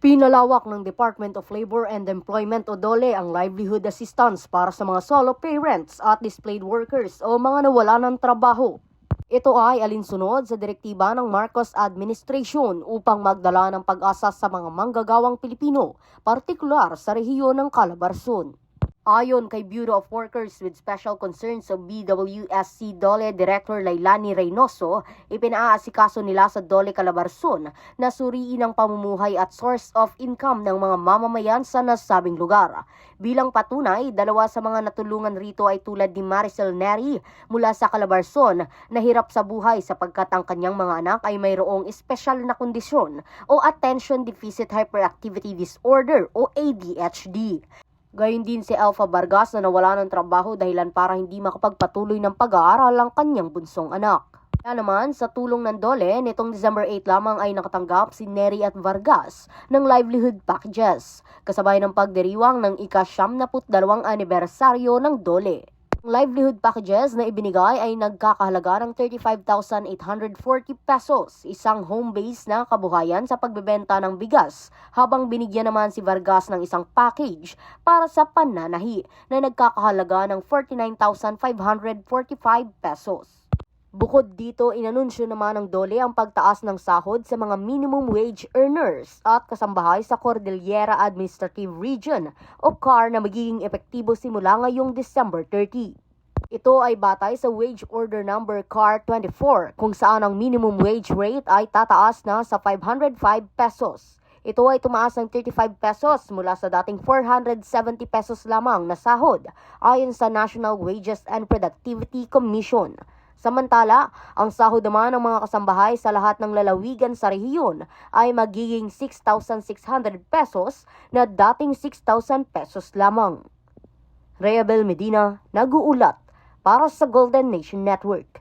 Pinalawak ng Department of Labor and Employment o DOLE ang livelihood assistance para sa mga solo parents at displaced workers o mga nawala ng trabaho. Ito ay alinsunod sa direktiba ng Marcos Administration upang magdala ng pag-asa sa mga manggagawang Pilipino, partikular sa rehiyon ng Calabarzon. Ayon kay Bureau of Workers with Special Concerns o BWSC DOLE Director Lailani Reynoso, ipinaasikaso nila sa DOLE Calabarzon na suriin ang pamumuhay at source of income ng mga mamamayan sa nasabing lugar. Bilang patunay, dalawa sa mga natulungan rito ay tulad ni Maricel Neri mula sa Calabarzon na hirap sa buhay sapagkat ang kanyang mga anak ay mayroong espesyal na kondisyon o Attention Deficit Hyperactivity Disorder o ADHD. Gayun din si Alpha Vargas na nawala ng trabaho dahilan para hindi makapagpatuloy ng pag-aaral ang kanyang bunsong anak. Kaya naman, sa tulong ng DOLE, nitong December 8 lamang ay nakatanggap si Neri at Vargas ng livelihood packages, kasabay ng pagdiriwang ng ika-72 anibersaryo ng DOLE. Ang livelihood packages na ibinigay ay nagkakahalaga ng 35,840 pesos, isang home base na kabuhayan sa pagbebenta ng bigas, habang binigyan naman si Vargas ng isang package para sa pananahi na nagkakahalaga ng 49,545 pesos. Bukod dito, inanunsyo naman ng DOLE ang pagtaas ng sahod sa mga minimum wage earners at kasambahay sa Cordillera Administrative Region o CAR na magiging epektibo simula ngayong December 30. Ito ay batay sa Wage Order Number CAR 24 kung saan ang minimum wage rate ay tataas na sa 505 pesos. Ito ay tumaas ng 35 pesos mula sa dating 470 pesos lamang na sahod ayon sa National Wages and Productivity Commission. Samantala, ang sahod naman ng mga kasambahay sa lahat ng lalawigan sa rehiyon ay magiging 6,600 pesos na dating 6,000 pesos lamang. Reabel Medina, nag-uulat para sa Golden Nation Network.